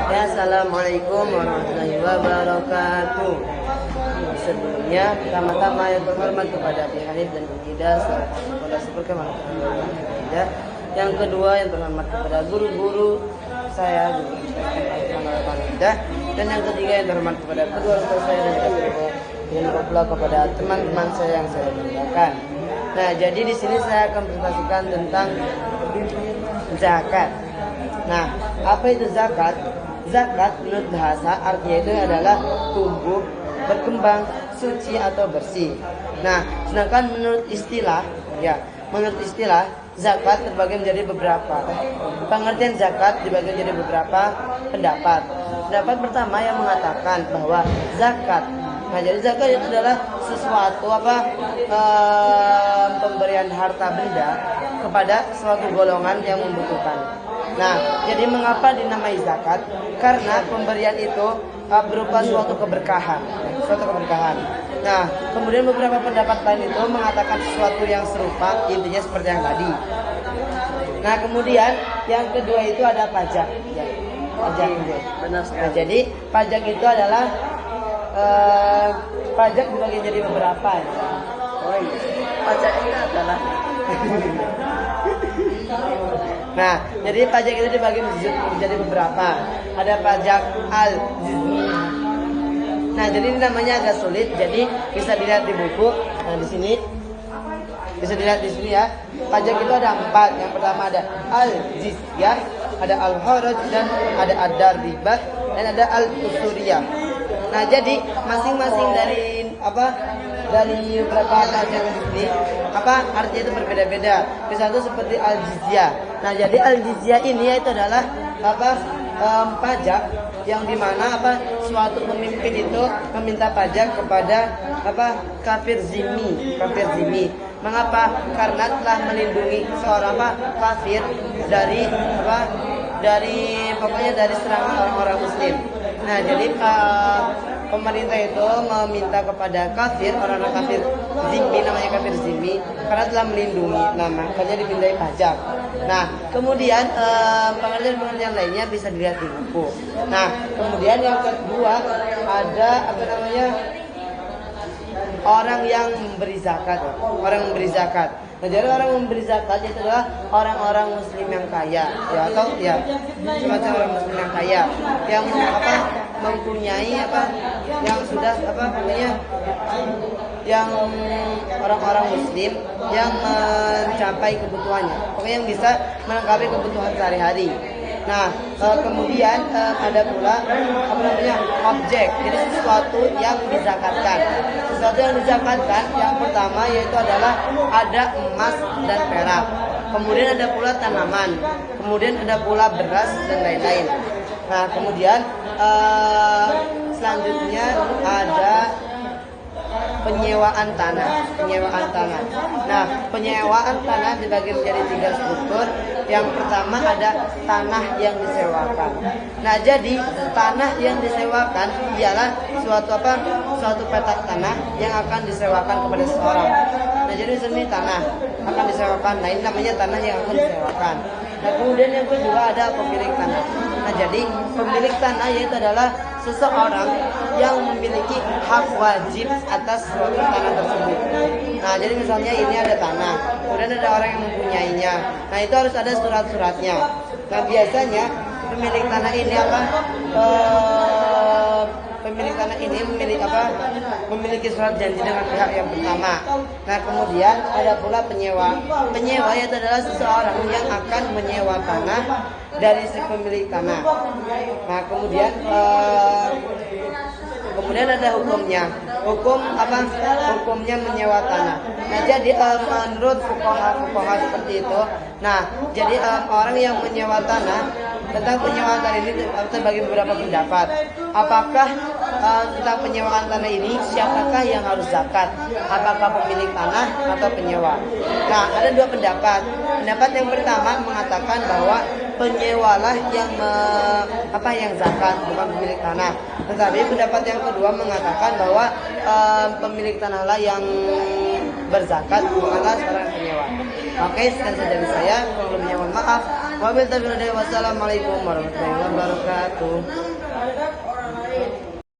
Ya, assalamualaikum warahmatullahi wabarakatuh. Sebelumnya, pertama-tama yang terhormat kepada Abi Hanif dan Ujidah, kepada Superkemal Ujidah. Yang kedua yang terhormat kepada guru-guru saya, guru Ujidah. Dan yang ketiga yang terhormat kepada kedua orang tua saya dan juga pula kepada teman-teman saya yang saya banggakan. Nah, jadi di sini saya akan presentasikan tentang zakat. Nah, apa itu zakat? Zakat menurut bahasa artinya itu adalah tumbuh, berkembang, suci atau bersih. Nah, sedangkan menurut istilah zakat terbagi menjadi beberapa. Pengertian zakat dibagi menjadi beberapa pendapat. Pendapat pertama yang mengatakan bahwa zakat. Nah, jadi zakat itu adalah sesuatu pemberian harta benda kepada suatu golongan yang membutuhkan. Nah, jadi mengapa dinamai zakat? Karena pemberian itu berupa suatu keberkahan. Nah, kemudian beberapa pendapat lain itu mengatakan sesuatu yang serupa, intinya seperti yang tadi. Nah, kemudian yang kedua itu ada pajak. Pajak. Nah, jadi pajak itu adalah pajak dibagi jadi beberapa. Pajak ini adalah Nah, jadi pajak itu dibagi menjadi beberapa. Ada pajak al-jizmi. Nah, jadi ini namanya agak sulit. Jadi bisa dilihat di buku. Nah, di sini bisa dilihat di sini ya. Pajak itu ada 4. Yang pertama ada al-jizyah, ada al-kharaj, dan ada ad-daribah, dan ada al-usuriyah. Nah, jadi masing-masing dari beberapa pajak di sini artinya itu berbeda-beda. Misalnya seperti al-jizyah. Nah, jadi al-jizyah ini itu adalah pajak yang dimana suatu pemimpin itu meminta pajak kepada kafir zimmi. Mengapa? Karena telah melindungi seorang kafir dari serangan orang-orang muslim. Nah, jadi pemerintah itu meminta kepada orang-orang kafir zimmi, namanya kafir zimmi, karena telah melindungi, makanya dimintai pajak. Nah, kemudian pengertian lainnya bisa dilihat di buku. Nah, kemudian yang kedua ada orang yang memberi zakat. Nah, jadi orang memberi zakat itu adalah orang-orang muslim yang kaya, semacam orang muslim yang kaya yang mempunyai yang sudah yang orang-orang muslim yang mencapai kebutuhannya, pokoknya yang bisa melengkapi kebutuhan sehari-hari. Nah, kemudian ada pula objek, jadi sesuatu yang dizakatkan. Yang pertama yaitu adalah ada emas dan perak. Kemudian ada pula tanaman. Kemudian ada pula beras dan lain-lain. Nah, kemudian selanjutnya ada penyewaan tanah. Nah, penyewaan tanah dibagi menjadi 3 struktur. Yang pertama ada tanah yang disewakan. Nah, jadi tanah yang disewakan ialah suatu petak tanah yang akan disewakan kepada seseorang. Nah, jadi di sini tanah akan disewakan. Nah, ini namanya tanah yang akan disewakan. Nah, kemudian yang kedua ada pemilik tanah. Nah, jadi pemilik tanah yaitu adalah seseorang yang memiliki hak wajib atas suatu tanah tersebut. Nah, jadi misalnya ini ada tanah, kemudian ada orang yang mempunyainya. Nah, itu harus ada surat-suratnya. Nah, biasanya pemilik tanah ini memiliki surat janji dengan pihak yang pertama. Nah, kemudian ada pula penyewa. Penyewa itu adalah seseorang yang akan menyewa tanah dari si pemilik tanah. Nah, kemudian ada hukumnya. Hukumnya menyewa tanah. Nah, jadi menurut fuqaha seperti itu. Nah, jadi orang yang menyewa tanah, tentang penyewaan tanah ini terbagi beberapa pendapat. Apakah tentang penyewaan tanah ini siapakah yang harus zakat? Apakah pemilik tanah atau penyewa? Nah, ada 2 pendapat. Pendapat yang pertama mengatakan bahwa penyewalah yang zakat, bukan pemilik tanah. Tetapi pendapat yang kedua mengatakan bahwa pemilik tanahlah yang berzakat, bukanlah seorang penyewa. Oke, sekian saja dari saya. Kurang lebihnya mohon maaf. Wabillahi taufiq wal hidayah. Wassalamualaikum warahmatullahi wabarakatuh.